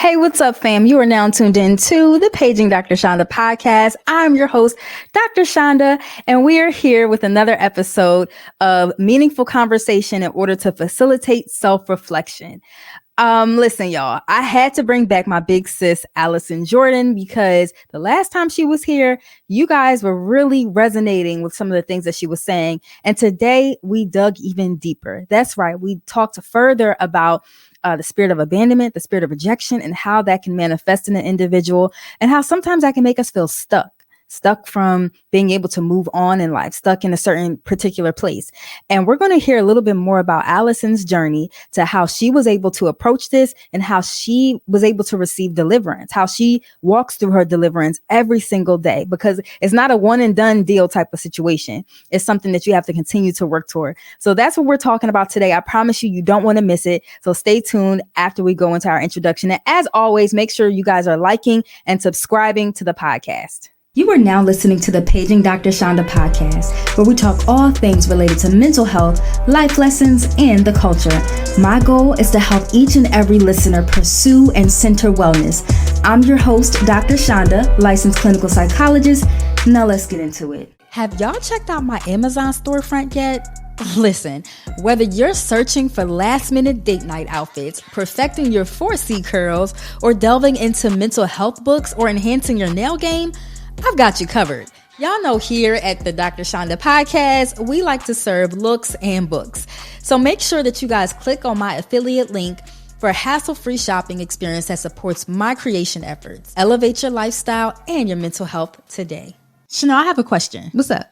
Hey, what's up, fam? You are now tuned in to the Paging Dr. Chanda podcast. I'm your host, Dr. Chanda, and we are here with another episode of meaningful conversation in order to facilitate self-reflection. Listen, y'all, I had to bring back my big sis, Allison Jordan, because the last time she was here, you guys were really resonating with some of the things that she was saying. And today we dug even deeper. That's right. We talked further about the spirit of abandonment, the spirit of rejection, and how that can manifest in an individual, and how sometimes that can make us feel stuck from being able to move on in life, stuck in a certain particular place. And we're going to hear a little bit more about Allison's journey to how she was able to approach this and how she was able to receive deliverance, how she walks through her deliverance every single day, because it's not a one and done deal type of situation. It's something that you have to continue to work toward. So that's what we're talking about today. I promise you, you don't want to miss it. So stay tuned after we go into our introduction. And as always, make sure you guys are liking and subscribing to the podcast. You are now listening to the Paging Dr. Chanda podcast, where we talk all things related to mental health, life lessons, and the culture. My goal is to help each and every listener pursue and center wellness. I'm your host, Dr. Chanda, licensed clinical psychologist. Now let's get into it. Have y'all checked out my Amazon storefront yet? Listen, whether you're searching for last-minute date night outfits, perfecting your 4C curls, or delving into mental health books or enhancing your nail game, I've got you covered. Y'all know here at the Dr. Chanda podcast, we like to serve looks and books. So make sure that you guys click on my affiliate link for a hassle-free shopping experience that supports my creation efforts. Elevate your lifestyle and your mental health today. Chanel, I have a question. What's up?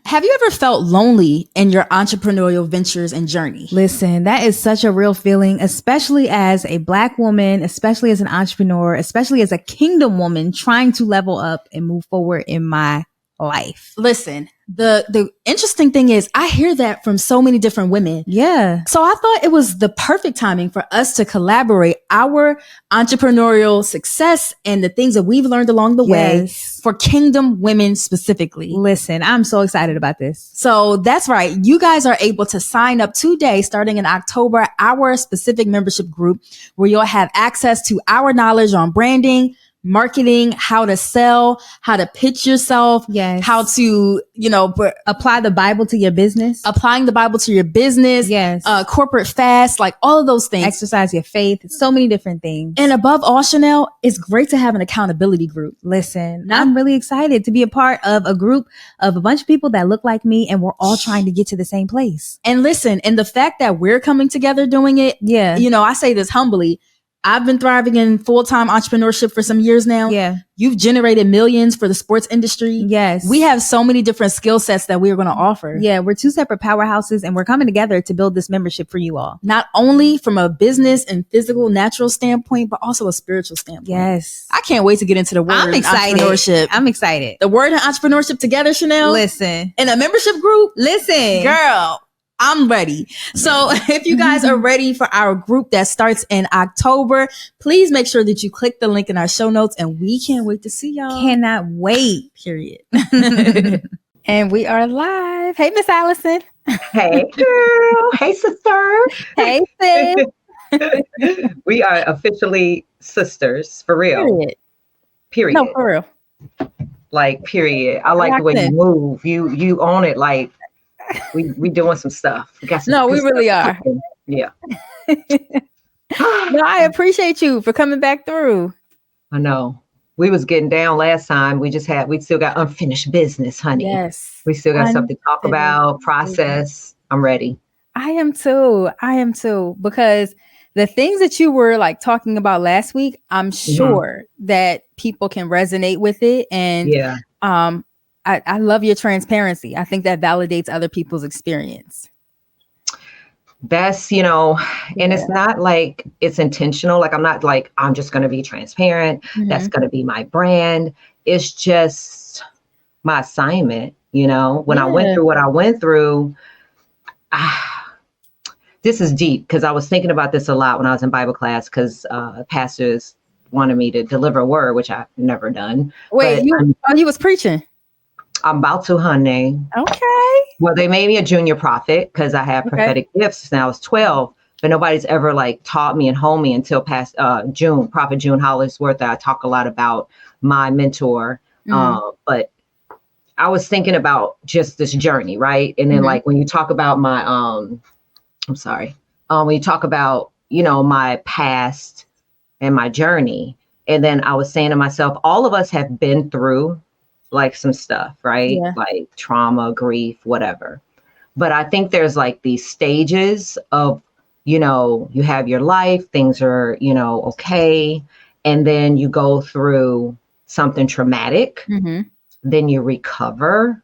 Have you ever felt lonely in your entrepreneurial ventures and journey? Listen, that is such a real feeling, especially as a Black woman, especially as an entrepreneur, especially as a kingdom woman trying to level up and move forward in my life. Listen, the interesting thing is I hear that from so many different women. Yeah. So I thought it was the perfect timing for us to collaborate our entrepreneurial success and the things that we've learned along the way for kingdom women specifically. Listen, I'm so excited about this. So that's right. You guys are able to sign up today, starting in October, our specific membership group, where you'll have access to our knowledge on branding, marketing, how to sell, how to pitch yourself, how to, apply the Bible to your business, applying the Bible to your business, corporate fast, like all of those things, exercise your faith, so many different things. And above all, Chanel, it's great to have an accountability group. Listen, I'm really excited to be a part of a group of a bunch of people that look like me, and we're all trying to get to the same place. And listen, and the fact that we're coming together doing it, I say this humbly, I've been thriving in full-time entrepreneurship for some years now. Yeah. You've generated millions for the sports industry. Yes. We have so many different skill sets that we're going to offer. Yeah. We're two separate powerhouses, and we're coming together to build this membership for you all. Not only from a business and physical, natural standpoint, but also a spiritual standpoint. Yes. I can't wait to get into the word I'm excited. Entrepreneurship. I'm excited. The word and entrepreneurship together, Chanel. Listen. In a membership group. Listen. Girl. I'm ready. So if you guys are ready for our group that starts in October, please make sure that you click the link in our show notes, and we can't wait to see y'all. Cannot wait. Period. And we are live. Hey, Miss Allison. Hey, girl. Hey, sister. Hey, sis. We are officially sisters, for real. Period. No, for real. Like, period. I like the way you move. You own it. Like, we doing some stuff. We really are. Yeah. No, I appreciate you for coming back through. I know. We was getting down last time. We still got unfinished business, honey. Yes. We still got something to talk about, process. I'm ready. I am too, because the things that you were like talking about last week, I'm sure that people can resonate with it. And I love your transparency. I think that validates other people's experience. That's, and it's not like it's intentional. Like, I'm not like, I'm just going to be transparent. That's going to be my brand. It's just my assignment. When I went through what I went through, this is deep, because I was thinking about this a lot when I was in Bible class, because pastors wanted me to deliver a word, which I've never done. Wait, you was preaching? I'm about to, honey. Okay. Well, they made me a junior prophet because I had prophetic gifts since I was 12. but nobody's ever like taught me and honed me until past Prophet June Hollingsworth. I talk a lot about my mentor. But I was thinking about just this journey, right? And then like when you talk about my when you talk about, you know, my past and my journey, and then I was saying to myself, all of us have been through like some stuff, right? Yeah. Like trauma, grief, whatever. But I think there's like these stages of, you know, you have your life, things are, you know, okay. And then you go through something traumatic, then you recover,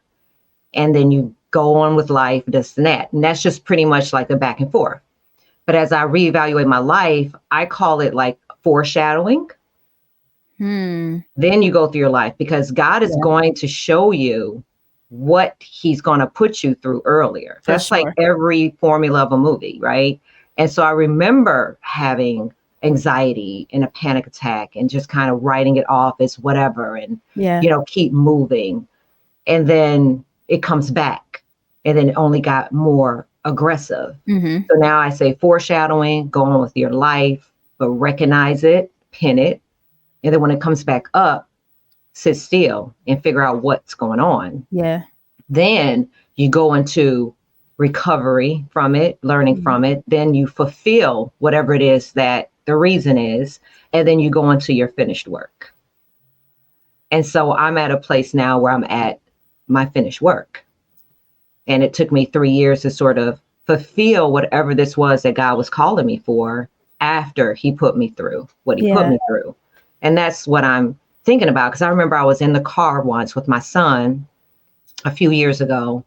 and then you go on with life, this and that. And that's just pretty much like the back and forth. But as I reevaluate my life, I call it like foreshadowing. Then you go through your life because God is going to show you what he's going to put you through earlier. That's like every formula of a movie, right? And so I remember having anxiety and a panic attack and just kind of writing it off as whatever and, you know, keep moving. And then it comes back and then it only got more aggressive. So now I say foreshadowing, go on with your life, but recognize it, pin it. And then when it comes back up, sit still and figure out what's going on. Then you go into recovery from it, learning from it. Then you fulfill whatever it is that the reason is. And then you go into your finished work. And so I'm at a place now where I'm at my finished work. And it took me 3 years to sort of fulfill whatever this was that God was calling me for after he put me through what he put me through. And that's what I'm thinking about. Because I remember I was in the car once with my son a few years ago,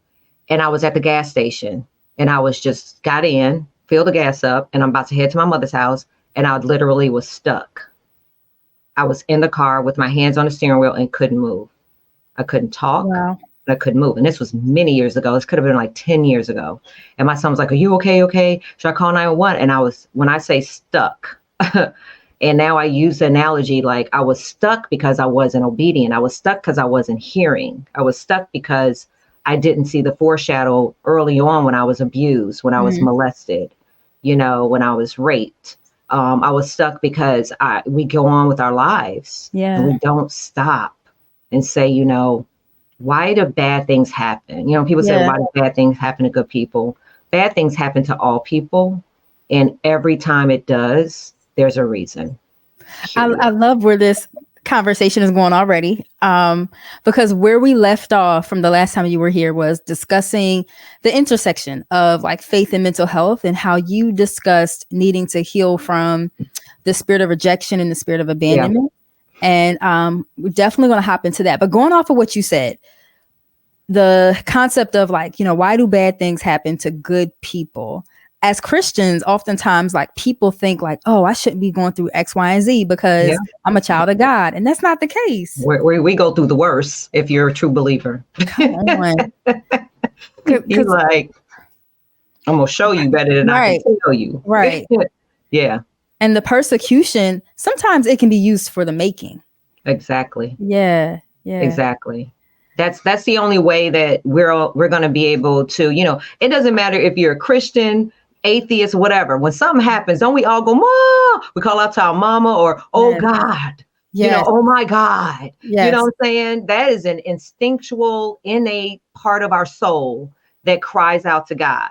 and I was at the gas station and I was just got in, filled the gas up, and I'm about to head to my mother's house. And I literally was stuck. I was in the car with my hands on the steering wheel and couldn't move. I couldn't talk. I couldn't move. And this was many years ago. This could have been like 10 years ago. And my son was like, are you okay? Okay. Should I call 911? And I was, when I say stuck, and now I use the analogy, like I was stuck because I wasn't obedient. I was stuck because I wasn't hearing. I was stuck because I didn't see the foreshadow early on when I was abused, when I was molested, you know, when I was raped. I was stuck because we go on with our lives and we don't stop and say, you know, why do bad things happen? You know, people say, why do bad things happen to good people? Bad things happen to all people. And every time it does, there's a reason. I love where this conversation is going already. Because where we left off from the last time you were here was discussing the intersection of like faith and mental health and how you discussed needing to heal from the spirit of rejection and the spirit of abandonment. And we're definitely going to hop into that. But going off of what you said, the concept of like, you know, why do bad things happen to good people? As Christians, oftentimes like people think like, oh, I shouldn't be going through X, Y, and Z because I'm a child of God. And that's not the case. We go through the worst if you're a true believer. Come on. He's like, I'm going to show you better than I can tell you. Right. And the persecution, sometimes it can be used for the making. Exactly. Yeah. Exactly. That's the only way that we're going to be able to, you know, it doesn't matter if you're a Christian, atheist, whatever. When something happens, don't we all go, Mom? We call out to our mama or, oh God, you know, oh my God. You know what I'm saying? That is an instinctual, innate part of our soul that cries out to God.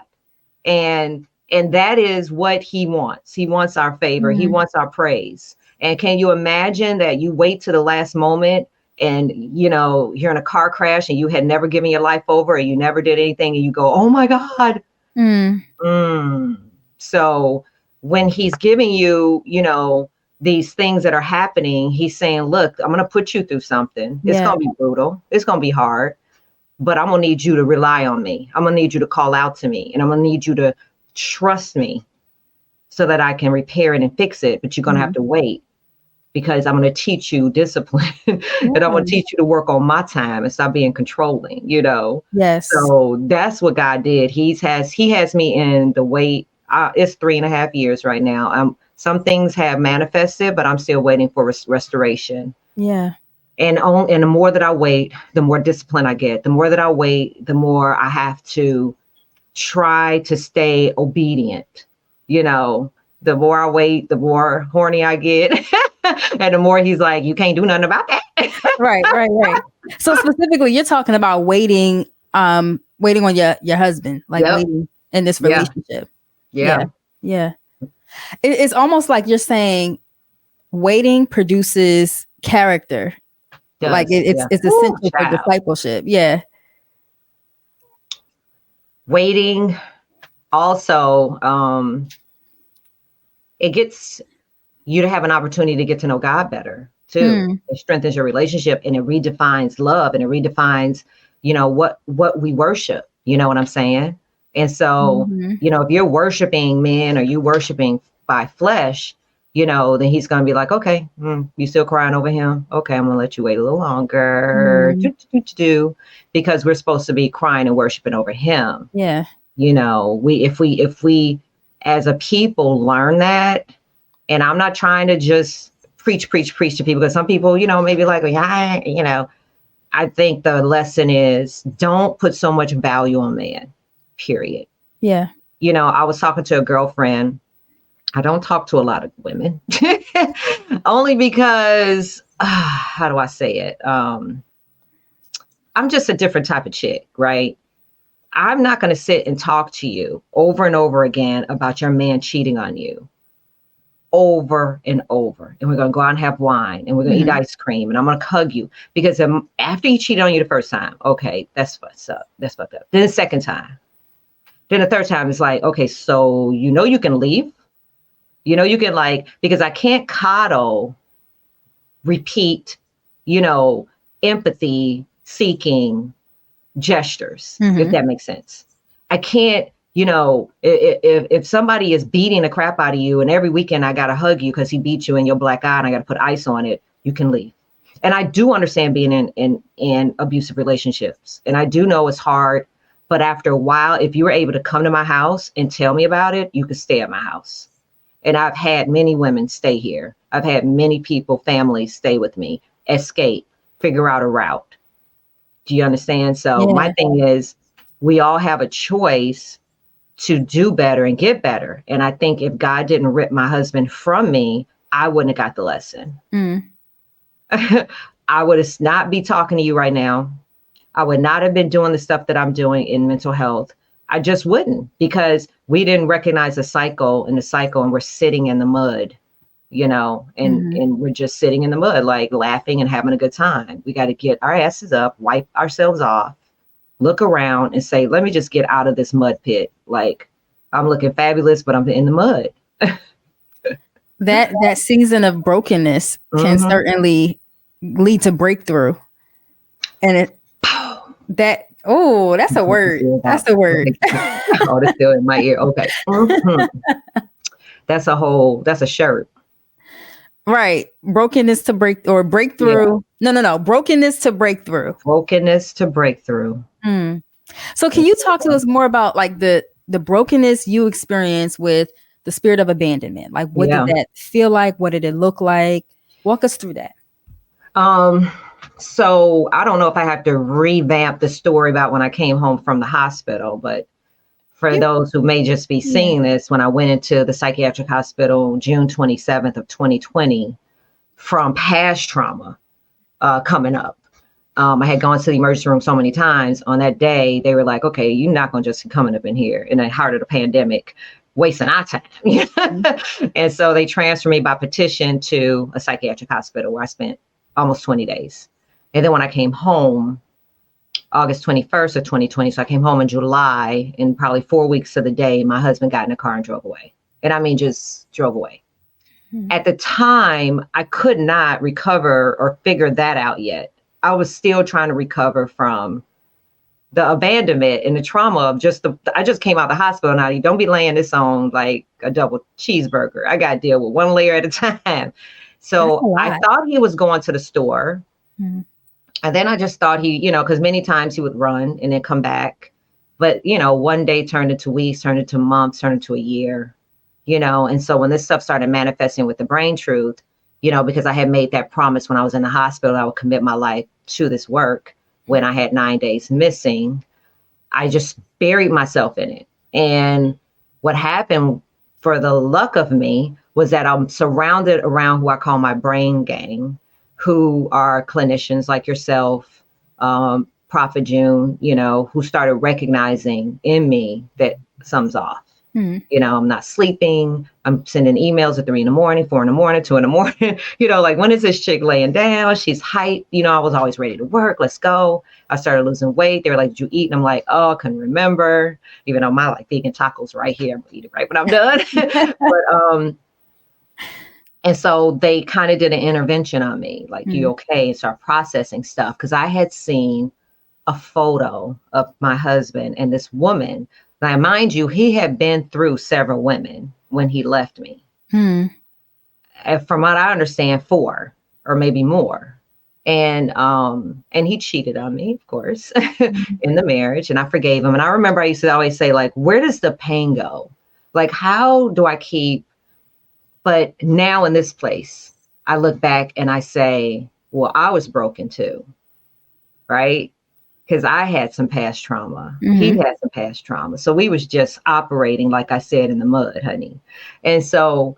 And that is what he wants. He wants our favor. He wants our praise. And can you imagine that you wait to the last moment and, you know, you're in a car crash and you had never given your life over and you never did anything and you go, oh my God. So when he's giving you, you know, these things that are happening, he's saying, look, I'm going to put you through something. It's going to be brutal. It's going to be hard, but I'm going to need you to rely on me. I'm going to need you to call out to me, and I'm going to need you to trust me so that I can repair it and fix it. But you're going to have to wait, because I'm going to teach you discipline and I'm going to teach you to work on my time and stop being controlling, you know? So that's what God did. He has me in the wait. It's 3.5 years right now. Some things have manifested, but I'm still waiting for restoration. And the more that I wait, the more discipline I get. The more that I wait, the more I have to try to stay obedient you know, the more I wait, the more horny I get. And the more he's like, you can't do nothing about that. Right. So specifically, you're talking about waiting on your husband, like Yep. waiting in this Yeah. relationship. Yeah. Yeah. It's almost like you're saying waiting produces character. Does. Like it's essential for discipleship. Yeah. Waiting also, it gets you to have an opportunity to get to know God better too. It strengthens your relationship, and it redefines love, and it redefines, you know, what we worship. You know what I'm saying? And so, you know, if you're worshiping men or you worshiping by flesh, you know, then he's going to be like, okay, you still crying over him? Okay, I'm going to let you wait a little longer. Because we're supposed to be crying and worshiping over him. Yeah. You know, if we as a people learn that, and I'm not trying to just preach to people, because some people, you know, maybe like, yeah, you know, I think the lesson is don't put so much value on man, period. Yeah. You know, I was talking to a girlfriend. I don't talk to a lot of women only because, how do I say it? I'm just a different type of chick, right? I'm not going to sit and talk to you over and over again about your man cheating on you over and over. And we're going to go out and have wine, and we're going to eat ice cream, and I'm going to hug you because after he cheated on you the first time, okay, that's what's up. That's fucked up. Then the second time, then the third time, it's like, okay, so you know you can leave. You know, you can like, because I can't coddle, repeat, you know, empathy seeking gestures, if that makes sense. I can't, you know, if somebody is beating the crap out of you and every weekend I got to hug you because he beat you in your black eye and I got to put ice on it, you can leave. And I do understand being in abusive relationships. And I do know it's hard. But after a while, if you were able to come to my house and tell me about it, you could stay at my house. And I've had many women stay here. I've had many people, families stay with me, escape, figure out a route. Do you understand? So my thing is, we all have a choice to do better and get better. And I think if God didn't rip my husband from me, I wouldn't have got the lesson. I would not be talking to you right now. I would not have been doing the stuff that I'm doing in mental health. I just wouldn't, because we didn't recognize the cycle, and we're sitting in the mud, you know, and we're just sitting in the mud, like laughing and having a good time. We got to get our asses up, wipe ourselves off, look around and say, let me just get out of this mud pit. Like, I'm looking fabulous, but I'm in the mud. That season of brokenness can certainly lead to breakthrough. And that's a word. That's a word. Oh, that's still in my ear. Okay. That's a shirt. Right. Brokenness to breakthrough. Yeah. No. Brokenness to breakthrough. Brokenness to breakthrough. So can you talk to us more about like the brokenness you experienced with the spirit of abandonment? Like, what did that feel like? What did it look like? Walk us through that. So I don't know if I have to revamp the story about when I came home from the hospital, but for those who may just be seeing this, when I went into the psychiatric hospital June 27th of 2020 from past trauma coming up. I had gone to the emergency room so many times. On that day, they were like, okay, you're not going to just coming up in here in the heart of the pandemic, wasting our time. And so they transferred me by petition to a psychiatric hospital where I spent almost 20 days. And then when I came home, August 21st of 2020, so I came home in July, and probably 4 weeks to the day, my husband got in a car and drove away. And I mean, just drove away. At the time, I could not recover or figure that out yet. I was still trying to recover from the abandonment and the trauma of I just came out of the hospital. Now, you don't be laying this on like a double cheeseburger. I got to deal with one layer at a time. So I thought he was going to the store. And then I just thought he, because many times he would run and then come back. But, one day turned into weeks, turned into months, turned into a year, And so when this stuff started manifesting with the brain truth, because I had made that promise when I was in the hospital, I would commit my life to this work. When I had 9 days missing, I just buried myself in it. And what happened for the luck of me was that I'm surrounded around who I call my brain gang, who are clinicians like yourself, Prophet June, who started recognizing in me that something's off. I'm not sleeping. I'm sending emails at 3 a.m, 4 a.m, 2 a.m. Like, when is this chick laying down? She's hyped. I was always ready to work. Let's go. I started losing weight. They were like, did you eat? And I'm like, oh, I couldn't remember. Even though my vegan tacos right here, I'm gonna eat it right when I'm done. And so they kind of did an intervention on me. Like, you okay? And start processing stuff. Cause I had seen a photo of my husband and this woman. Now, mind you, he had been through several women when he left me. And from what I understand, 4 or maybe more. And he cheated on me, of course, in the marriage. And I forgave him. And I remember I used to always say, like, where does the pain go? Like, how do I keep? But now in this place, I look back and I say, well, I was broken too, right? Because I had some past trauma. He had some past trauma. So we was just operating, like I said, in the mud, honey. And so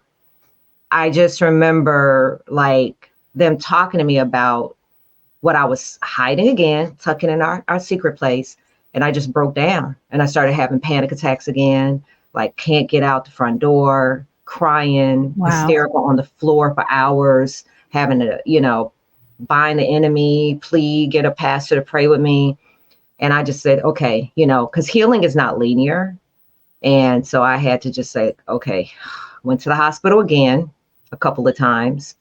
I just remember like them talking to me about what I was hiding again, tucking in our secret place. And I just broke down and I started having panic attacks again, like can't get out the front door, crying, hysterical on the floor for hours, having to, bind the enemy, plead, get a pastor to pray with me. And I just said, okay, because healing is not linear. And so I had to just say, okay, went to the hospital again a couple of times.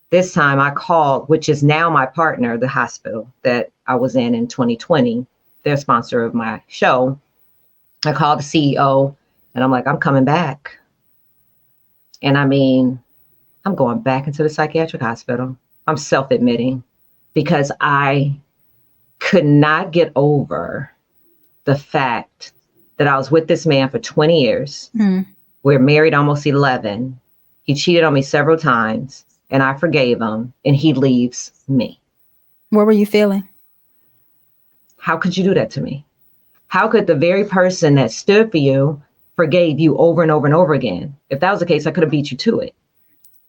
This time I called, which is now my partner, the hospital that I was in 2020, their sponsor of my show. I called the CEO and I'm like, I'm coming back. And I mean, I'm going back into the psychiatric hospital. I'm self-admitting because I could not get over the fact that I was with this man for 20 years. We're married almost 11. He cheated on me several times and I forgave him and he leaves me. What were you feeling? How could you do that to me? How could the very person that stood for you forgave you over and over and over again? If that was the case, I could have beat you to it.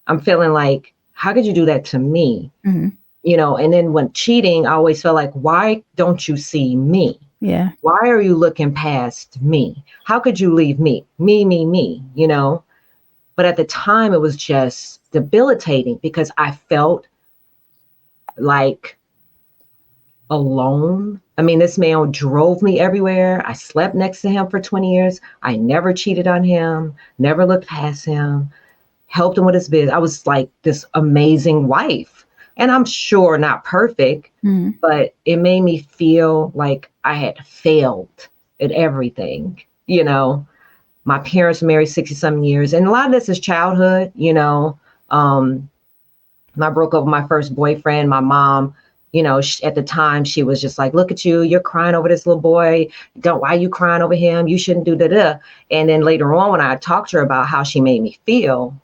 I'm feeling like, how could you do that to me? And then when cheating, I always felt like, why don't you see me? Yeah. Why are you looking past me? How could you leave me? Me, But at the time, it was just debilitating because I felt like alone. I mean, this man drove me everywhere. I slept next to him for 20 years. I never cheated on him, never looked past him, helped him with his business. I was like this amazing wife. And I'm sure not perfect, but it made me feel like I had failed at everything. My parents were married 60-something years. And a lot of this is childhood, I broke up with my first boyfriend. My mom, at the time, she was just like, look at you. You're crying over this little boy. Why are you crying over him? You shouldn't do that. And then later on, when I talked to her about how she made me feel,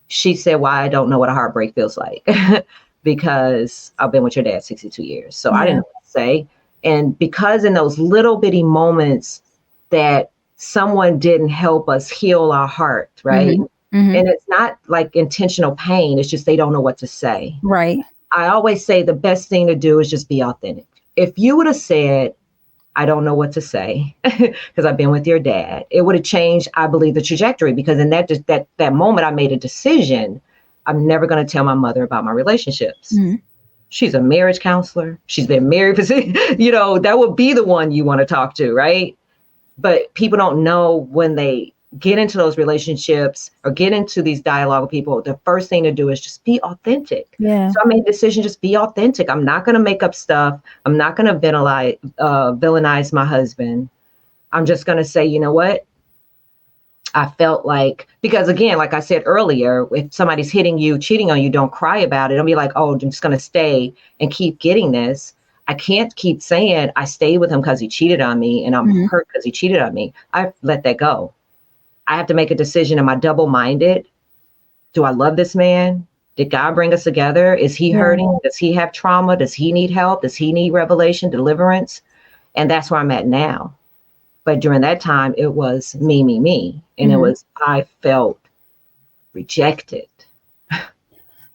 she said, well, I don't know what a heartbreak feels like. Because I've been with your dad 62 years. So I didn't know what to say. And because in those little bitty moments that someone didn't help us heal our heart, right? And it's not like intentional pain. It's just they don't know what to say. Right. I always say the best thing to do is just be authentic. If you would have said, I don't know what to say because I've been with your dad, it would have changed, I believe, the trajectory. Because in that moment, I made a decision. I'm never going to tell my mother about my relationships. She's a marriage counselor. She's been married for, that would be the one you want to talk to, right? But people don't know when they get into those relationships or get into these dialogue with people, the first thing to do is just be authentic. Yeah. So I made a decision, just be authentic. I'm not going to make up stuff. I'm not going to villainize my husband. I'm just going to say, you know what? I felt like, because again, like I said earlier, if somebody's hitting you, cheating on you, don't cry about it. Don't be like, oh, I'm just going to stay and keep getting this. I can't keep saying I stayed with him because he cheated on me and I'm hurt because he cheated on me. I let that go. I have to make a decision. Am I double-minded? Do I love this man? Did God bring us together? Is he hurting? Does he have trauma? Does he need help? Does he need revelation, deliverance? And that's where I'm at now. But during that time, it was me, me, me. And I felt rejected.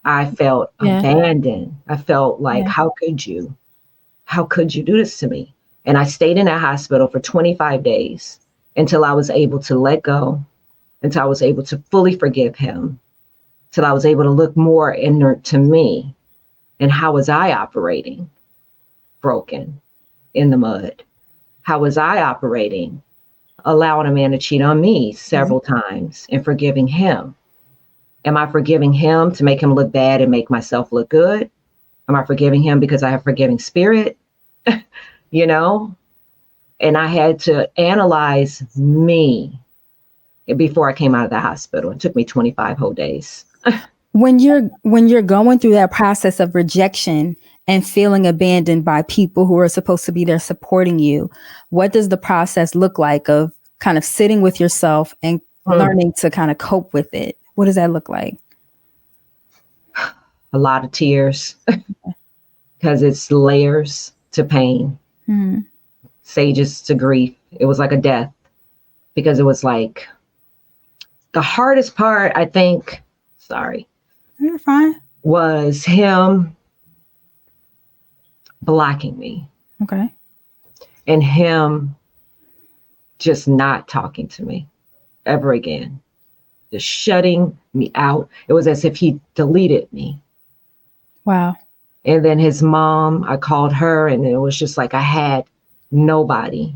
I felt abandoned. I felt like, how could you? How could you do this to me? And I stayed in that hospital for 25 days until I was able to let go, until I was able to fully forgive him, till I was able to look more inward to me and how was I operating broken in the mud? How was I operating, allowing a man to cheat on me several times and forgiving him? Am I forgiving him to make him look bad and make myself look good? Am I forgiving him because I have forgiving spirit? You know? And I had to analyze me before I came out of the hospital. It took me 25 whole days. When you're going through that process of rejection and feeling abandoned by people who are supposed to be there supporting you, what does the process look like of kind of sitting with yourself and learning to kind of cope with it? What does that look like? A lot of tears because it's layers to pain, stages to grief. It was like a death because it was like the hardest part, I think, You're fine. was him blocking me. Okay. And him just not talking to me ever again, just shutting me out. It was as if he deleted me. Wow. And then his mom, I called her and it was just like I had nobody.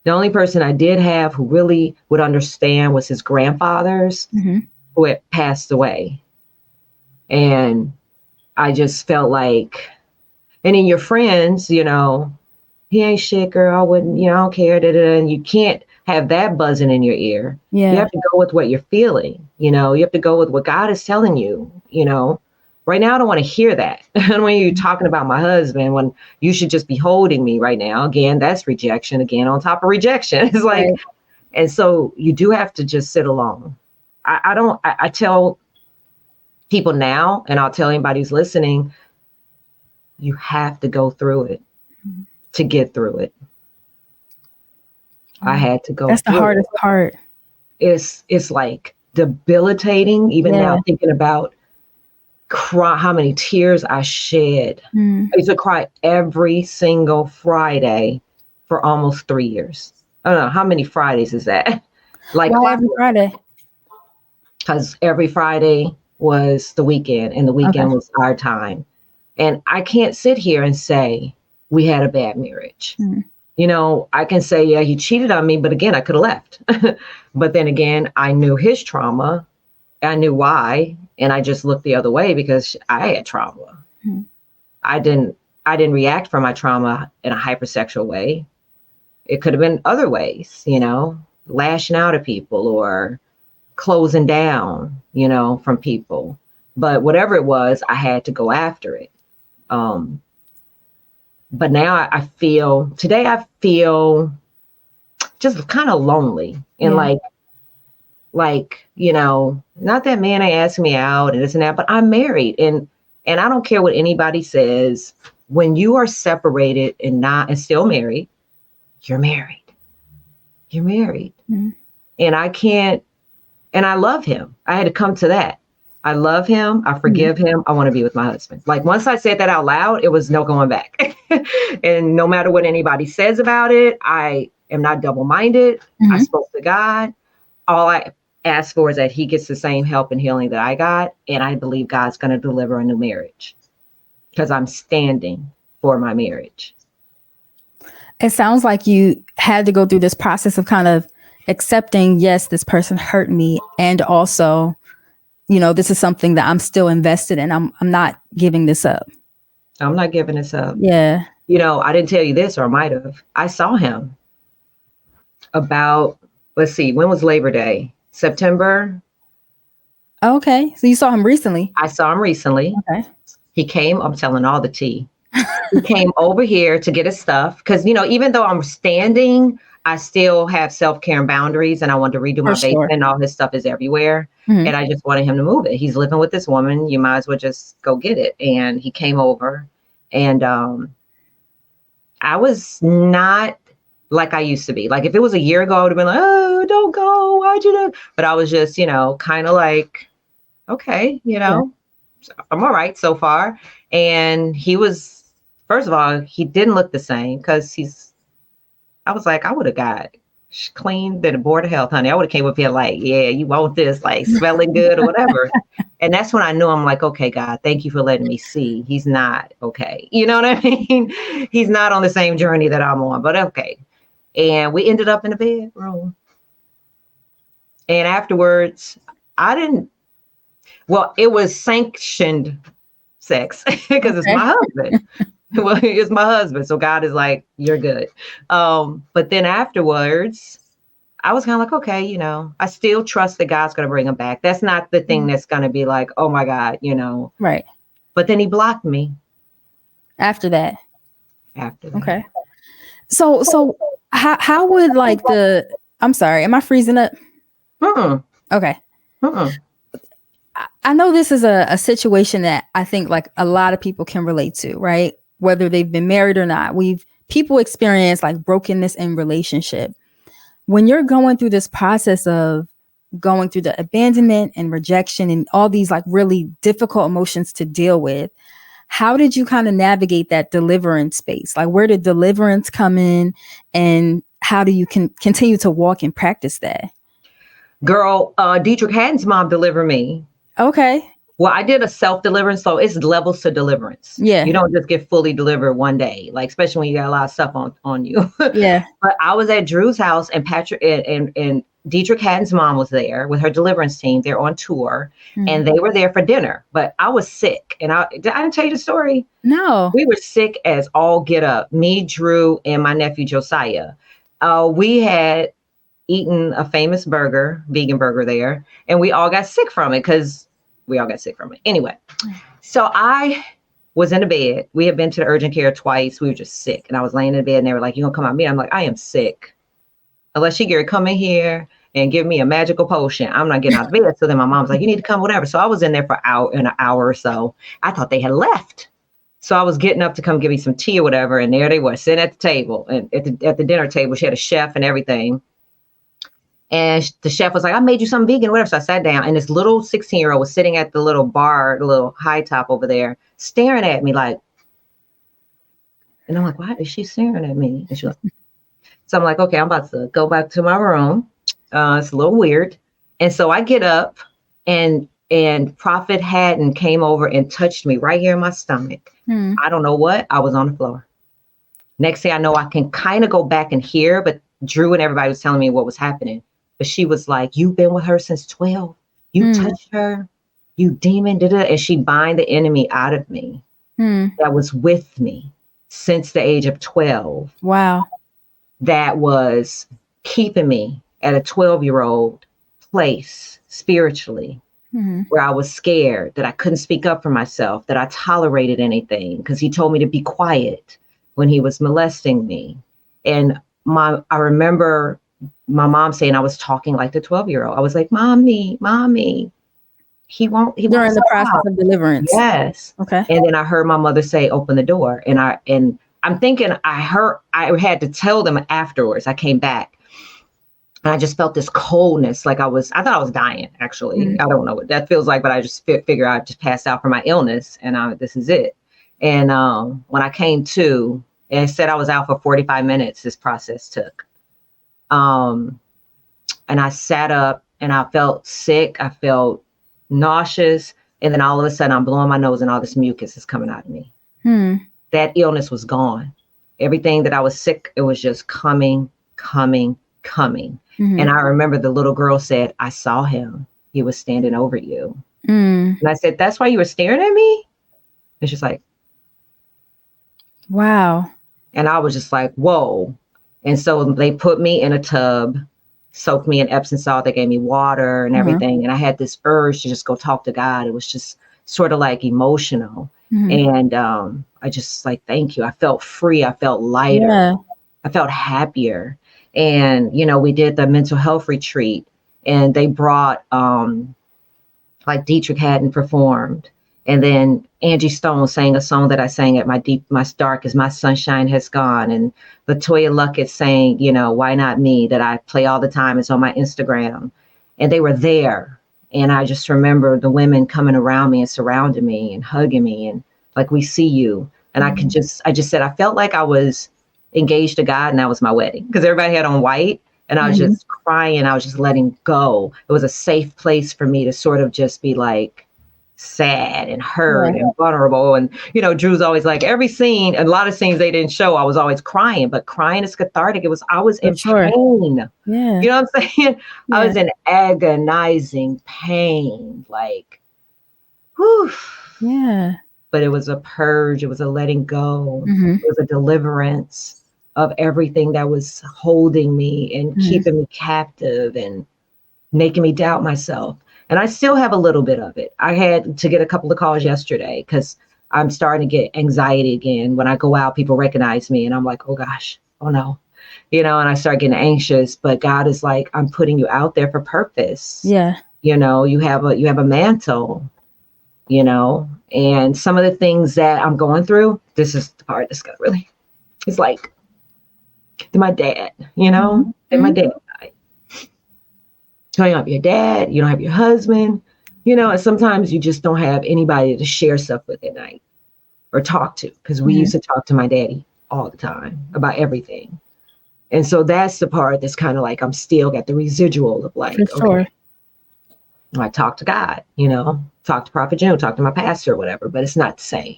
The only person I did have who really would understand was his grandfathers who had passed away. And I just felt like, and in your friends, you know, he ain't shit, girl. I wouldn't, you know, I don't care. And you can't have that buzzing in your ear. Yeah. You have to go with what you're feeling. You know, you have to go with what God is telling you. You know, right now, I don't want to hear that. And when you're talking about my husband, when you should just be holding me right now, again, that's rejection again on top of rejection. It's like, and so you do have to just sit alone. I tell people now, and I'll tell anybody who's listening, you have to go through it to get through it. I had to go. That's the hardest part. It's like debilitating, even now thinking about how many tears I shed. I used to cry every single Friday for almost 3 years. I don't know, how many Fridays is that? Like why every Friday? Because every Friday was the weekend and the weekend was our time. And I can't sit here and say we had a bad marriage. You know, I can say, yeah, he cheated on me, but again, I could have left. But then again, I knew his trauma. I knew why. And I just looked the other way because I had trauma. I didn't react from my trauma in a hypersexual way. It could have been other ways, you know, lashing out at people or closing down, you know, from people. But whatever it was, I had to go after it. But now I feel just kind of lonely and like, you know, not that man ain't asking me out and this and that, but I'm married and I don't care what anybody says. When you are separated and still married, you're married. You're married. And I can't, and I love him. I had to come to that. I love him. I forgive him. I want to be with my husband. Like once I said that out loud, it was no going back. And no matter what anybody says about it, I am not double-minded. I spoke to God. All I ask for is that he gets the same help and healing that I got. And I believe God's going to deliver a new marriage because I'm standing for my marriage. It sounds like you had to go through this process of kind of accepting, yes, this person hurt me. And also, you know, this is something that I'm still invested in. I'm not giving this up. I'm not giving this up. Yeah. You know, I didn't tell you this, or I might have. I saw him about, let's see, when was Labor Day? September. Okay. So you saw him recently. I saw him recently. Okay. He came, I'm telling all the tea. He came over here to get his stuff. Because, you know, even though I'm standing, I still have self-care and boundaries. And I want to redo my basement and all his stuff is everywhere. And I just wanted him to move it. He's living with this woman. You might as well just go get it. And he came over and I was not like I used to be. Like if it was a year ago, I would have been like, oh, don't go. Why'd you do? But I was just, kind of like, okay, I'm all right so far. And he was, first of all, he didn't look the same because I was like, I would have got clean than a board of health, honey. I would have came up here like, yeah, you want this, like smelling good or whatever. And that's when I knew, I'm like, okay, God, thank you for letting me see. He's not okay. You know what I mean? He's not on the same journey that I'm on, but okay. And we ended up in the bedroom. And afterwards, it was sanctioned sex because it's my husband. Well, it's my husband. So God is like, you're good. But then afterwards, I was kind of like, okay, I still trust that God's going to bring him back. That's not the thing that's going to be like, oh my God, Right. But then he blocked me. After that. Okay. So how would like I'm sorry, am I freezing up? Okay. I know this is a situation that I think like a lot of people can relate to, right? Whether they've been married or not. People experience like brokenness in relationship. When you're going through this process of going through the abandonment and rejection and all these like really difficult emotions to deal with, how did you kind of navigate that deliverance space? Like where did deliverance come in and how do you continue to walk and practice that? Girl, Dietrich Haddon's mom delivered me. Okay. Well, I did a self-deliverance, so it's levels to deliverance. Yeah. You don't just get fully delivered one day, like especially when you got a lot of stuff on you. Yeah. But I was at Drew's house and Patrick and Dietrich Haddon's mom was there with her deliverance team. They're on tour and they were there for dinner. But I was sick. And I didn't tell you the story. No. We were sick as all get up. Me, Drew, and my nephew Josiah. We had eaten a famous vegan burger there, and we all got sick from it because we all got sick from it. Anyway, so I was in the bed. We had been to the urgent care twice. We were just sick. And I was laying in bed and they were like, you gonna come out me? I'm like, I am sick. Unless you come in here and give me a magical potion, I'm not getting out of bed. So then my mom's like, you need to come, whatever. So I was in there for an hour or so. I thought they had left. So I was getting up to come give me some tea or whatever. And there they were sitting at the table and at the dinner table. She had a chef and everything. And the chef was like, I made you something vegan, whatever. So I sat down and this little 16-year-old was sitting at the little bar, the little high top over there, staring at me like, and I'm like, why is she staring at me? And she's like, so I'm like, okay, I'm about to go back to my room. It's a little weird. And so I get up and Prophet Haddon came over and touched me right here in my stomach. I don't know what, I was on the floor. Next thing I know, I can kind of go back and hear, but Drew and everybody was telling me what was happening. But she was like, you've been with her since 12. You touched her, you demon, and she bind the enemy out of me that was with me since the age of 12. Wow. That was keeping me at a 12-year-old place spiritually, where I was scared, that I couldn't speak up for myself, that I tolerated anything because he told me to be quiet when he was molesting me. And I remember my mom saying I was talking like the 12-year-old. I was like, mommy, he won't during the process of deliverance. Yes. Okay. And then I heard my mother say, open the door. And I'm thinking I had to tell them afterwards. I came back and I just felt this coldness. Like I thought I was dying, actually. I don't know what that feels like, but I just figured I just passed out from my illness and this is it. And when I came to, and it said I was out for 45 minutes, this process took. And I sat up and I felt sick. I felt nauseous. And then all of a sudden I'm blowing my nose and all this mucus is coming out of me. That illness was gone. Everything that I was sick, it was just coming. And I remember the little girl said, I saw him. He was standing over you. And I said, that's why you were staring at me? And she's like, wow. And I was just like, whoa. And so they put me in a tub, soaked me in Epsom salt. They gave me water and everything. And I had this urge to just go talk to God. It was just sort of like emotional. And I just like, thank you. I felt free. I felt lighter. Yeah. I felt happier. And, we did the mental health retreat and they brought like Dietrich Haddon performed. And then Angie Stone sang a song that I sang at my darkest, My Sunshine Has Gone. And Latoya Luckett sang, Why Not Me, that I play all the time. It's on my Instagram. And they were there. And I just remember the women coming around me and surrounding me and hugging me and like, we see you. And I just said, I felt like I was engaged to God and that was my wedding because everybody had on white and I was just crying. I was just letting go. It was a safe place for me to sort of just be like sad and hurt and vulnerable. And, Drew's always like every scene, a lot of scenes they didn't show, I was always crying, but crying is cathartic. I was in pain. Yeah. You know what I'm saying? Yeah. I was in agonizing pain, like, whew. Yeah. But it was a purge. It was a letting go. It was a deliverance of everything that was holding me and keeping me captive and making me doubt myself. And I still have a little bit of it. I had to get a couple of calls yesterday because I'm starting to get anxiety again. When I go out, people recognize me and I'm like, oh gosh, oh no, and I start getting anxious, but God is like, I'm putting you out there for purpose. Yeah. You have a mantle, and some of the things that I'm going through, this is the part that's got really, it's like my dad, and my dad died. So you don't have your dad, you don't have your husband, and sometimes you just don't have anybody to share stuff with at night or talk to, because we used to talk to my daddy all the time about everything. And so that's the part that's kind of like, I'm still got the residual of like, okay, I talk to God, talk to Prophet June, talk to my pastor or whatever, but it's not the same,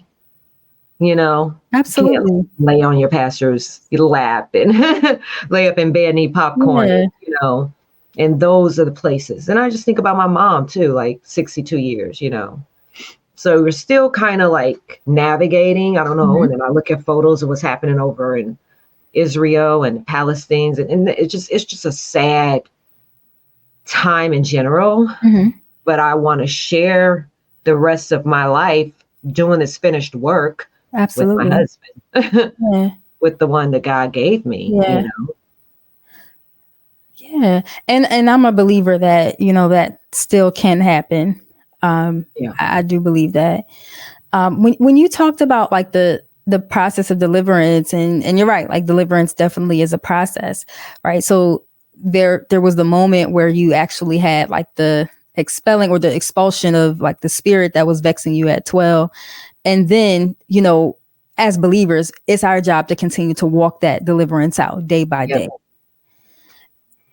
Absolutely. You can't lay on your pastor's lap and lay up in bed and eat popcorn, and those are the places. And I just think about my mom too, like 62 years, so we're still kind of like navigating, I don't know. And then I look at photos of what's happening over in Israel and Palestine, and it's just a sad time in general. But I want to share the rest of my life doing this finished work with my husband, with the one that God gave me. Yeah. And I'm a believer that, that still can happen. I do believe that. When you talked about like the process of deliverance, and you're right, like deliverance definitely is a process, right? So there was the moment where you actually had like the expelling or the expulsion of like the spirit that was vexing you at 12. And then, as believers, it's our job to continue to walk that deliverance out day by day.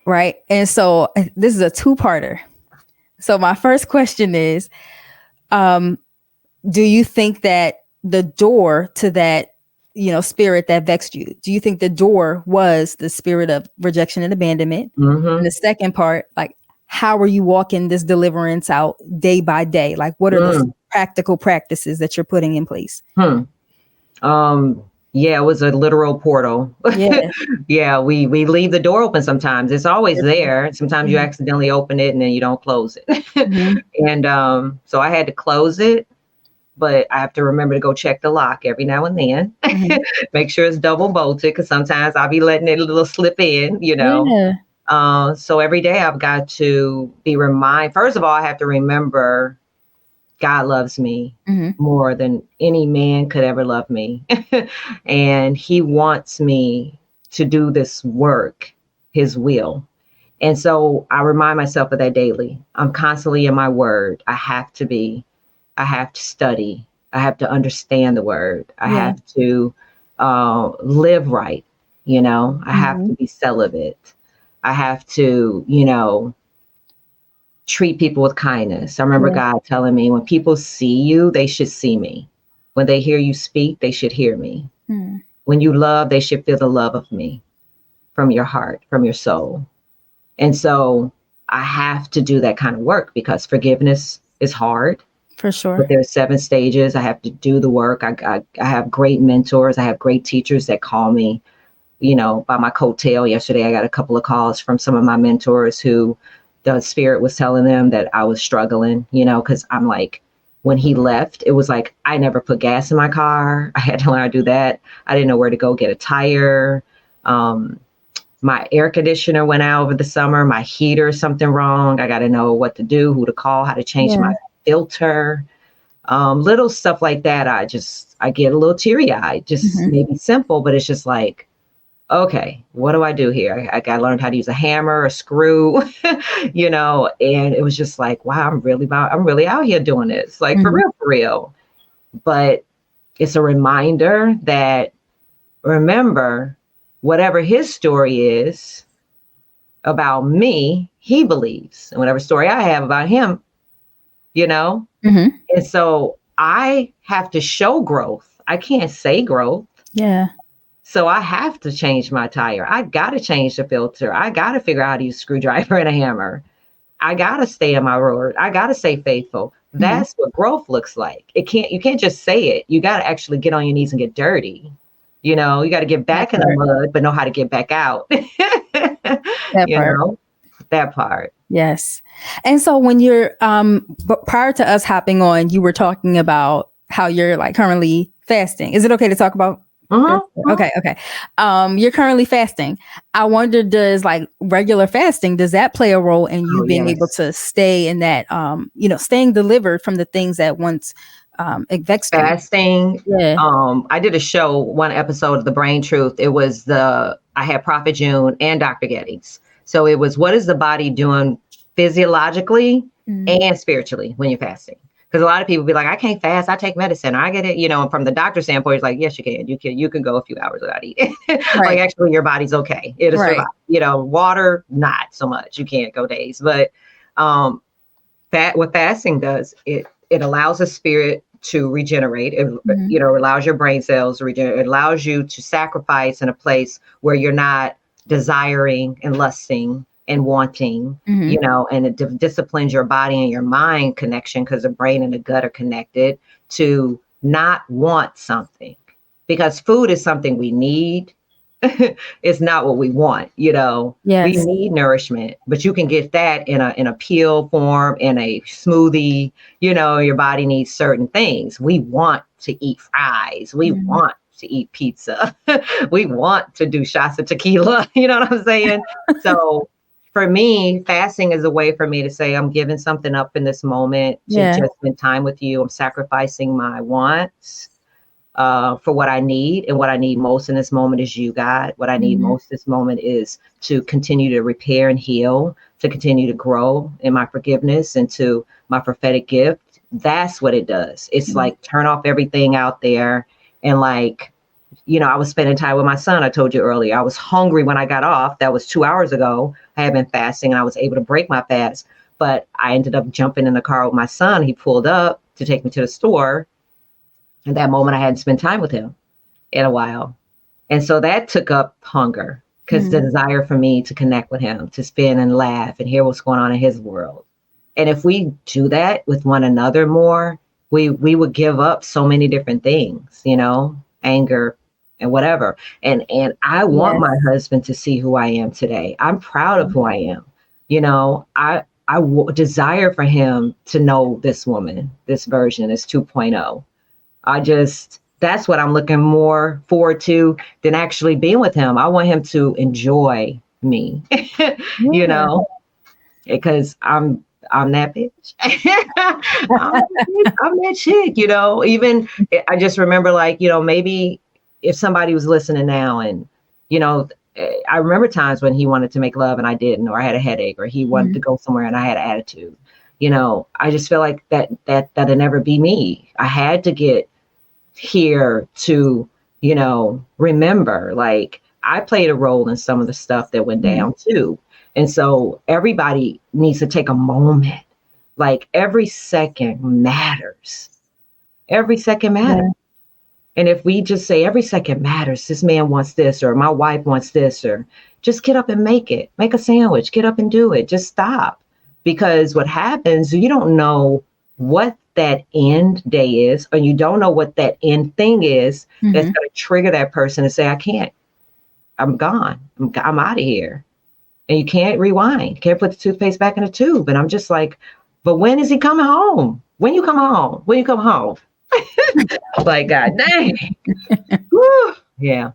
Right. And so this is a two-parter. So my first question is, do you think that the door to that, spirit that vexed you, do you think the door was the spirit of rejection and abandonment? And the second part, like, how are you walking this deliverance out day by day? Like, what are the practical practices that you're putting in place? Yeah, it was a literal portal. Yeah, we leave the door open sometimes. It's always there. Sometimes you accidentally open it and then you don't close it. And so I had to close it, but I have to remember to go check the lock every now and then. Make sure it's double bolted, because sometimes I'll be letting it a little slip in, So every day I've got to be reminded. First of all, I have to remember God loves me more than any man could ever love me. And he wants me to do this work, his will. And so I remind myself of that daily. I'm constantly in my word. I have to study. I have to understand the word. I have to live right. I have to be celibate. I have to, treat people with kindness. I remember God telling me, when people see you, they should see me. When they hear you speak, they should hear me. When you love, they should feel the love of me from your heart, from your soul. And so I have to do that kind of work, because forgiveness is hard. For sure. But there's 7 stages. I have to do the work. I have great mentors. I have great teachers that call me, by my coattail. Yesterday, I got a couple of calls from some of my mentors who the spirit was telling them that I was struggling, because I'm like, when he left, it was like, I never put gas in my car. I had to learn how to do that. I didn't know where to go get a tire. My air conditioner went out over the summer. My heater, something wrong. I got to know what to do, who to call, how to change my filter. Little stuff like that. I get a little teary eyed, just maybe simple, but it's just like, okay, what do I do here? I got learned how to use a hammer, a screw, you know, and it was just like, wow, I'm really out here doing this, like for real. But it's a reminder that, remember, whatever his story is about me, he believes, and whatever story I have about him, you know? And so I have to show growth. I can't say growth. Yeah. So I have to change my tire. I got to change the filter. I got to figure out how to use a screwdriver and a hammer. I got to stay in my word. I got to stay faithful. That's what growth looks like. You can't just say it. You got to actually get on your knees and get dirty. You know, you got to get back in the mud, but know how to get back out. That part. Yes. And so when you're, prior to us hopping on, you were talking about how you're like currently fasting. Is it okay to talk about? Okay. You're currently fasting. I wonder, does like regular fasting, does that play a role in you being able to stay in that, staying delivered from the things that once vexed you? Fasting. Yeah. I did a show, one episode of The Brain Truth. It was I had Prophet June and Dr. Gettys. So it was, what is the body doing physiologically and spiritually when you're fasting? Because a lot of people be like, I can't fast. I take medicine. I get it. You know, and from the doctor's standpoint, it's like, yes, you can. You can go a few hours without eating. Like, actually, your body's okay. It'll survive. You know, water, not so much. You can't go days. But what fasting does, it allows the spirit to regenerate. It allows your brain cells to regenerate. It allows you to sacrifice in a place where you're not desiring and lusting and wanting, you know, and it disciplines your body and your mind connection, because the brain and the gut are connected, to not want something, because food is something we need. It's not what we want, you know. We need nourishment, but you can get that in a peel form, in a smoothie. You know, your body needs certain things. We want to eat fries. We want to eat pizza. We want to do shots of tequila. You know what I'm saying? So for me, fasting is a way for me to say, I'm giving something up in this moment to just spend time with you. I'm sacrificing my wants for what I need. And what I need most in this moment is you, God. What I need most this moment is to continue to repair and heal, to continue to grow in my forgiveness and to my prophetic gift. That's what it does. It's like, turn off everything out there. And like, you know, I was spending time with my son. I told you earlier, I was hungry when I got off. That was 2 hours ago. I had been fasting and I was able to break my fast, but I ended up jumping in the car with my son. He pulled up to take me to the store. At that moment, I hadn't spent time with him in a while. And so that took up hunger, because the desire for me to connect with him, to spend and laugh and hear what's going on in his world. And if we do that with one another more, we would give up so many different things, you know, anger and whatever. And I want my husband to see who I am today. I'm proud of who I am. You know, I desire for him to know this woman, this version, this 2.0. That's what I'm looking more forward to than actually being with him. I want him to enjoy me, you know, because I'm that bitch. I'm that chick, you know. Even I just remember, like, you know, maybe if somebody was listening now and, you know, I remember times when he wanted to make love and I didn't, or I had a headache, or he wanted to go somewhere and I had an attitude. You know, I just feel like that'd never be me. I had to get here to, you know, remember, like, I played a role in some of the stuff that went down too. And so everybody needs to take a moment. Like, every second matters. Every second matters. Yeah. And if we just say every second matters, this man wants this, or my wife wants this, or just get up and make a sandwich, get up and do it. Just stop. Because what happens, you don't know what that end day is, or you don't know what that end thing is that's going to trigger that person to say, I can't, I'm gone. I'm out of here. And you can't rewind. You can't put the toothpaste back in the tube. And I'm just like, but when is he coming home? When you come home? When you come home? Like, God dang. Whew. Yeah.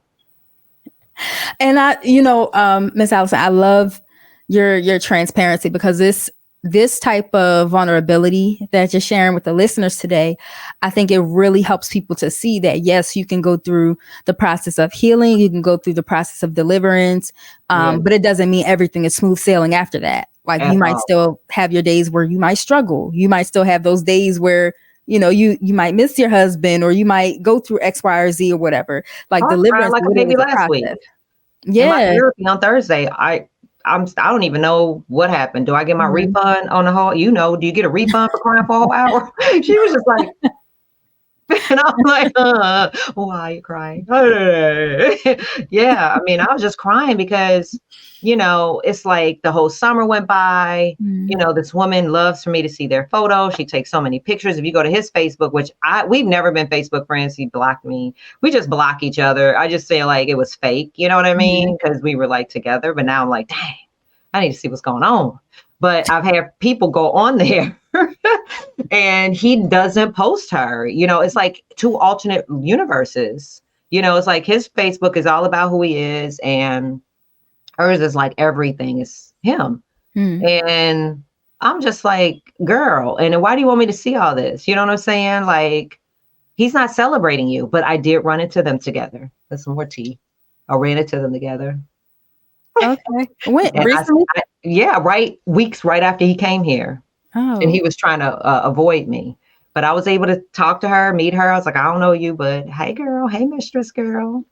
And I, you know, Miss Allison, I love your transparency, because this this type of vulnerability that you're sharing with the listeners today, I think it really helps people to see that, yes, you can go through the process of healing, you can go through the process of deliverance, but it doesn't mean everything is smooth sailing after that. Like you might still have your days where you might struggle. You might still have those days where, you know, you might miss your husband, or you might go through X, Y, or Z or whatever. Like deliverance, like a literally baby is a last week. process. In my therapy on Thursday, I don't even know what happened. Do I get my refund on the whole? You know, do you get a refund for crying for a whole hour? She was just like, and I'm like, why are you crying? Yeah, I mean, I was just crying because, you know, it's like the whole summer went by. You know, this woman loves for me to see their photos. She takes so many pictures. If you go to his Facebook, which we've never been Facebook friends. He blocked me. We just block each other. I just feel like it was fake. You know what I mean? Because we were like together. But now I'm like, dang, I need to see what's going on. But I've had people go on there and he doesn't post her. You know, it's like two alternate universes. You know, it's like his Facebook is all about who he is, and hers is like everything is him. And I'm just like, girl, and why do you want me to see all this? You know what I'm saying? Like, he's not celebrating you, but I did run into them together. That's some more tea. I ran into them together. Okay. When, recently? Weeks right after he came here. Oh. And he was trying to avoid me. But I was able to talk to her, meet her. I was like, I don't know you, but hey, girl. Hey, mistress girl.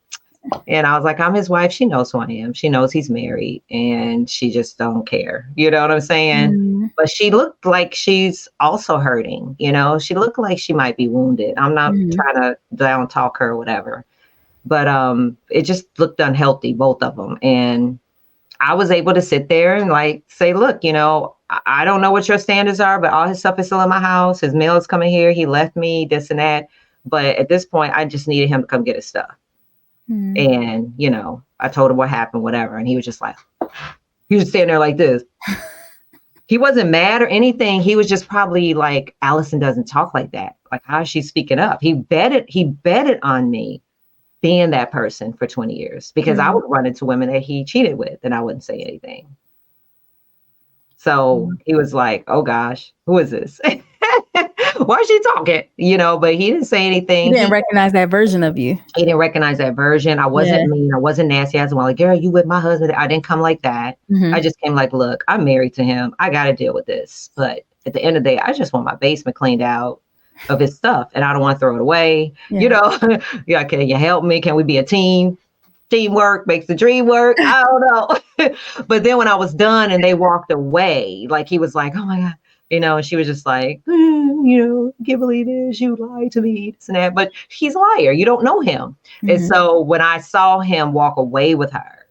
And I was like, I'm his wife. She knows who I am. She knows he's married, and she just don't care. You know what I'm saying? But she looked like she's also hurting. You know, she looked like she might be wounded. I'm not trying to down talk her or whatever. But it just looked unhealthy, both of them. And I was able to sit there and like say, look, you know, I don't know what your standards are, but all his stuff is still in my house. His mail is coming here. He left me this and that. But at this point, I just needed him to come get his stuff. And, you know, I told him what happened, whatever. And he was just like, he was standing there like this. He wasn't mad or anything. He was just probably like, Allison doesn't talk like that. Like, how is she speaking up? He betted on me being that person for 20 years, because I would run into women that he cheated with and I wouldn't say anything. So he was like, oh gosh, who is this? Why is she talking? You know, but he didn't say anything. He didn't recognize that version of you. He didn't recognize that version. I wasn't mean. I wasn't nasty. I was like, girl, you with my husband? I didn't come like that. I just came like, look, I'm married to him. I got to deal with this. But at the end of the day, I just want my basement cleaned out of his stuff, and I don't want to throw it away. You know, yeah, can you help me? Can we be a team? Teamwork makes the dream work. I don't know. But then when I was done and they walked away, like he was like, oh my God, you know, and she was just like, you know, can't believe this, you lied to me, this and that. But he's a liar. You don't know him. And so when I saw him walk away with her,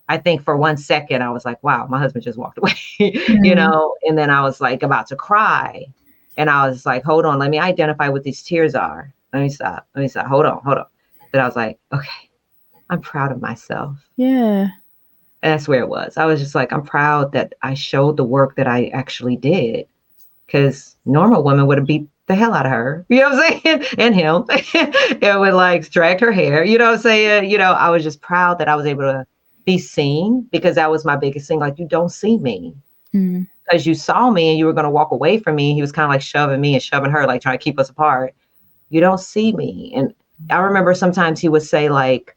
I think for 1 second, I was like, wow, my husband just walked away, you know, and then I was like about to cry. And I was like, hold on, let me identify what these tears are. Let me stop. Hold on. Then I was like, okay, I'm proud of myself. Yeah. And that's where it was. I was just like, I'm proud that I showed the work that I actually did. Because normal women would have beat the hell out of her. You know what I'm saying? And him. It would like drag her hair. You know what I'm saying? You know, I was just proud that I was able to be seen, because that was my biggest thing. Like, you don't see me. Because you saw me and you were going to walk away from me. He was kind of like shoving me and shoving her, like trying to keep us apart. You don't see me. And I remember sometimes he would say like,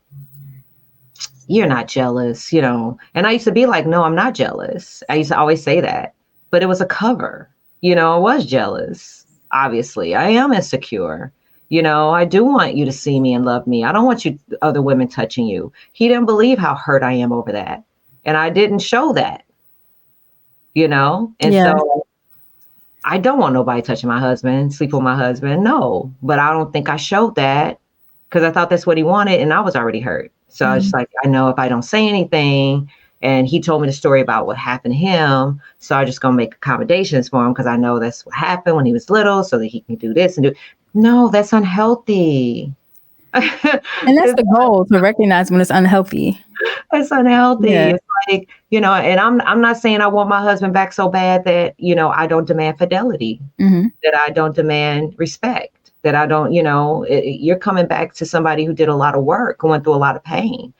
you're not jealous, you know. And I used to be like, no, I'm not jealous. I used to always say that, but it was a cover. You know, I was jealous. Obviously, I am insecure. You know, I do want you to see me and love me. I don't want you, other women touching you. He didn't believe how hurt I am over that. And I didn't show that, you know. And so I don't want nobody touching my husband, sleep with my husband. No, but I don't think I showed that, because I thought that's what he wanted. And I was already hurt. So I was just like, I know if I don't say anything, and he told me the story about what happened to him, so I'm just going to make accommodations for him, because I know that's what happened when he was little, so that he can do this and do. No, that's unhealthy. And that's the goal, to recognize when it's unhealthy. It's unhealthy. Yeah. It's like, you know, and I'm not saying I want my husband back so bad that, you know, I don't demand fidelity, that I don't demand respect, that I don't, you know, you're coming back to somebody who did a lot of work, going through a lot of pain.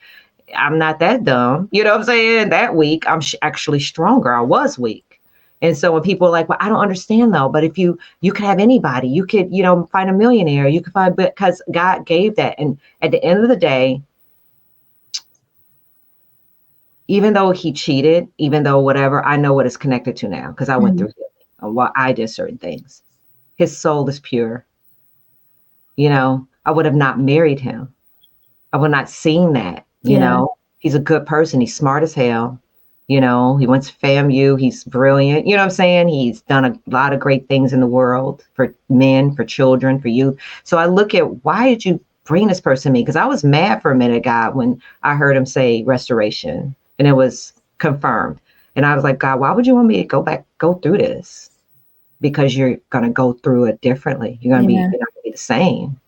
I'm not that dumb. You know what I'm saying? That week, I'm actually stronger. I was weak. And so when people are like, well, I don't understand though, but if you could have anybody, you could, find a millionaire, you could find, because God gave that. And at the end of the day, even though he cheated, even though whatever, I know what it's connected to now because I went through healing. While I did certain things. His soul is pure. I would have not married him. I would not seen that, He's a good person. He's smart as hell. He went to FAMU. He's brilliant. You know what I'm saying? He's done a lot of great things in the world for men, for children, for youth. So I look at, why did you bring this person to me? Because I was mad for a minute, God, when I heard him say restoration and it was confirmed. And I was like, God, why would you want me to go through this? Because you're going to go through it differently. You're not going to be the same,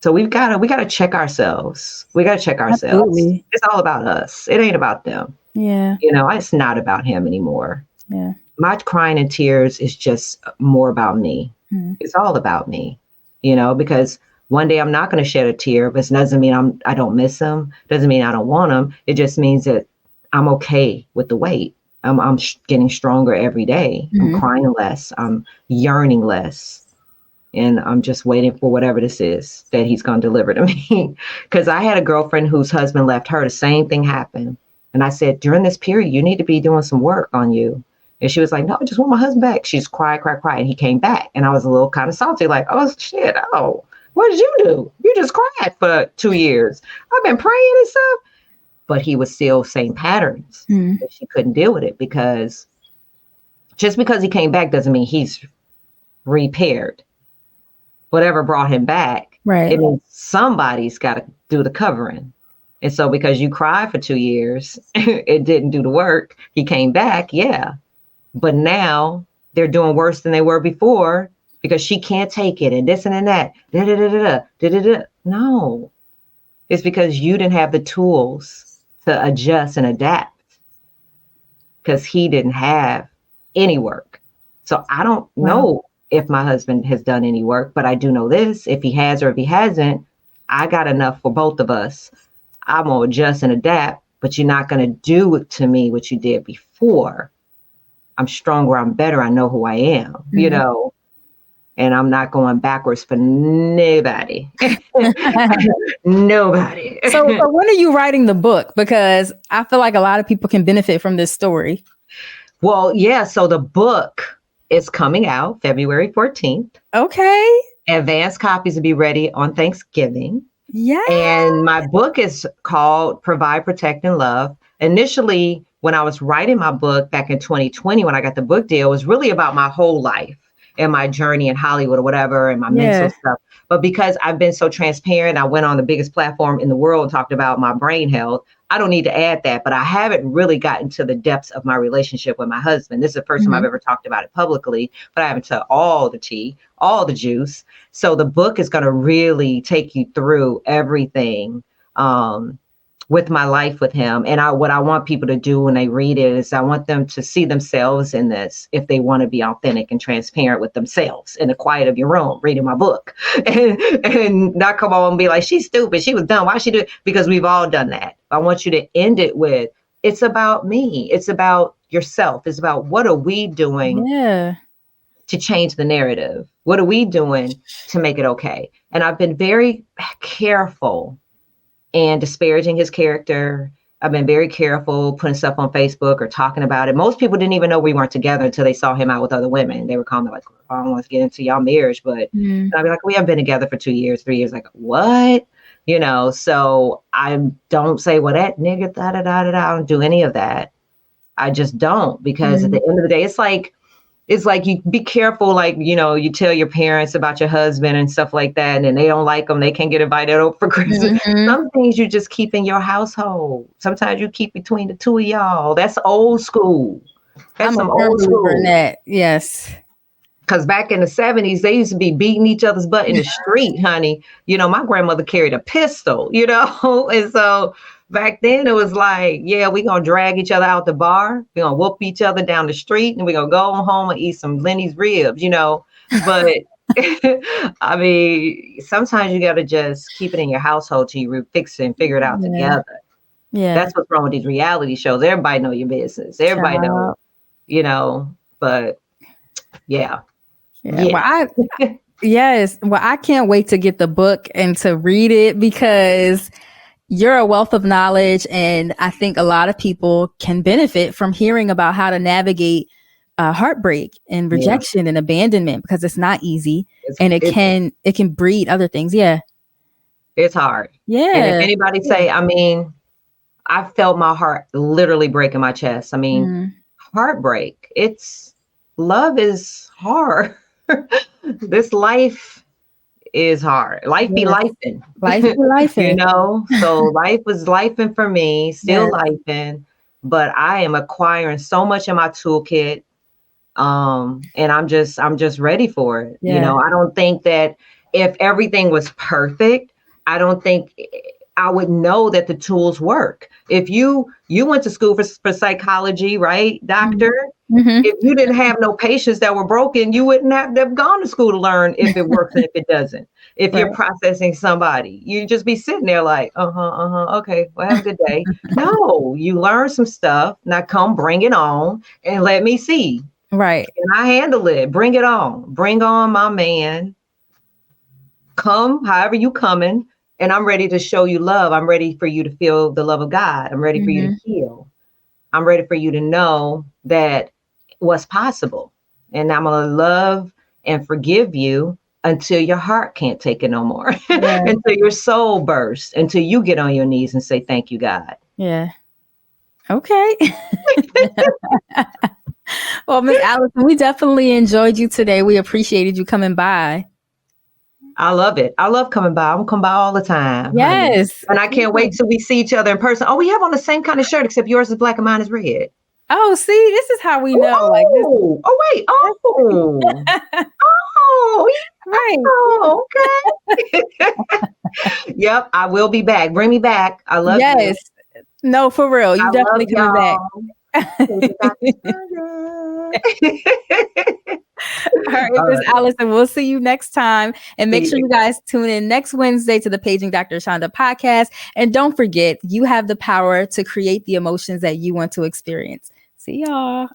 So we gotta check ourselves. We gotta check ourselves. Absolutely. It's all about us. It ain't about them. Yeah. It's not about him anymore. Yeah. My crying in tears is just more about me. It's all about me, because one day I'm not going to shed a tear, but it doesn't mean I don't miss him. Doesn't mean I don't want him. It just means that I'm okay with the wait. I'm getting stronger every day. I'm crying less. I'm yearning less. And I'm just waiting for whatever this is that he's going to deliver to me. Because I had a girlfriend whose husband left her. The same thing happened. And I said, during this period, you need to be doing some work on you. And she was like, no, I just want my husband back. She's cry. And he came back. And I was a little kind of salty, like, oh, shit. Oh, what did you do? You just cried for 2 years. I've been praying and stuff. But he was still same patterns. And she couldn't deal with it because just because he came back doesn't mean he's repaired. Whatever brought him back, right? It means somebody's got to do the covering. And so because you cried for 2 years, it didn't do the work. He came back, yeah. But now they're doing worse than they were before because she can't take it and this and that. No, it's because you didn't have the tools to adjust and adapt because he didn't have any work. So I don't know if my husband has done any work, but I do know this, if he has or if he hasn't, I got enough for both of us. I'm going to adjust and adapt, but you're not going to do to me what you did before. I'm stronger. I'm better. I know who I am, and I'm not going backwards for nobody. Nobody. So when are you writing the book? Because I feel like a lot of people can benefit from this story. Well, yeah. So the book is coming out February 14th. Okay. Advanced copies will be ready on Thanksgiving. Yeah. And my book is called Provide, Protect, and Love. Initially, when I was writing my book back in 2020, when I got the book deal, it was really about my whole life and my journey in Hollywood or whatever, and my mental stuff. But because I've been so transparent, I went on the biggest platform in the world and talked about my brain health. I don't need to add that, but I haven't really gotten to the depths of my relationship with my husband. This is the first time I've ever talked about it publicly, but I haven't told all the tea, all the juice. So the book is going to really take you through everything with my life with him. And what I want people to do when they read it is I want them to see themselves in this if they want to be authentic and transparent with themselves in the quiet of your room, reading my book and not come on and be like, she's stupid. She was dumb. Why she do it? Because we've all done that. I want you to end it with, it's about me. It's about yourself. It's about what are we doing to change the narrative? What are we doing to make it okay? And I've been very careful and disparaging his character. I've been very careful putting stuff on Facebook or talking about it. Most people didn't even know we weren't together until they saw him out with other women. They were calling me like, I don't want to get into y'all marriage, but I'd be like, we have been together for 2 years, 3 years. Like, what? So I don't say, well, that nigga, I don't do any of that. I just don't, because at the end of the day, it's like you be careful, like, you tell your parents about your husband and stuff like that, and they don't like them. They can't get invited over for Christmas. Some things you just keep in your household. Sometimes you keep between the two of y'all. That's old school. That's some old school. Yes. Because back in the 70s, they used to be beating each other's butt in the street, honey. My grandmother carried a pistol, and so back then it was like, yeah, we're going to drag each other out the bar. We're going to whoop each other down the street, and we're going to go home and eat some Lenny's ribs, But I mean, sometimes you got to just keep it in your household till you fix it and figure it out together. Yeah. That's what's wrong with these reality shows. Everybody know your business. Everybody know. but yeah. Well, yes. Well, I can't wait to get the book and to read it because you're a wealth of knowledge. And I think a lot of people can benefit from hearing about how to navigate heartbreak and rejection and abandonment, because it's not easy and it can breed other things. Yeah. It's hard. Yeah. And if anybody say, I felt my heart literally break in my chest. Heartbreak. Love is hard. This life is hard. Life be lifing. Life be lifing. So life was lifing for me, still lifing, but I am acquiring so much in my toolkit. And I'm just ready for it. I don't think that if everything was perfect, I don't think I would know that the tools work. If you went to school for psychology, right, doctor? Mm-hmm. If you didn't have no patients that were broken, you wouldn't have gone to school to learn if it works and if it doesn't. If you're processing somebody, you'd just be sitting there like, okay, well, have a good day. No, you learn some stuff. Now come bring it on and let me see. Right. And I handle it. Bring it on. Bring on my man. Come however you coming. And I'm ready to show you love. I'm ready for you to feel the love of God. I'm ready for you to heal. I'm ready for you to know that what's possible. And I'm going to love and forgive you until your heart can't take it no more. Until your soul bursts, until you get on your knees and say, thank you, God. Yeah. Okay. Well, Miss Allison, we definitely enjoyed you today. We appreciated you coming by. I love it. I love coming by. I'm gonna come by all the time. Yes. Honey. And I can't wait till we see each other in person. Oh, we have on the same kind of shirt, except yours is black and mine is red. Oh, see, this is how we know. Like this. Oh, wait. Oh. Oh, right. Oh, okay. Yep, I will be back. Bring me back. I love you. Yes. No, for real. You definitely coming back. All right, Miss Allison, we'll see you next time. And make sure you guys tune in next Wednesday to the Paging Dr. Chanda podcast. And don't forget, you have the power to create the emotions that you want to experience. See y'all.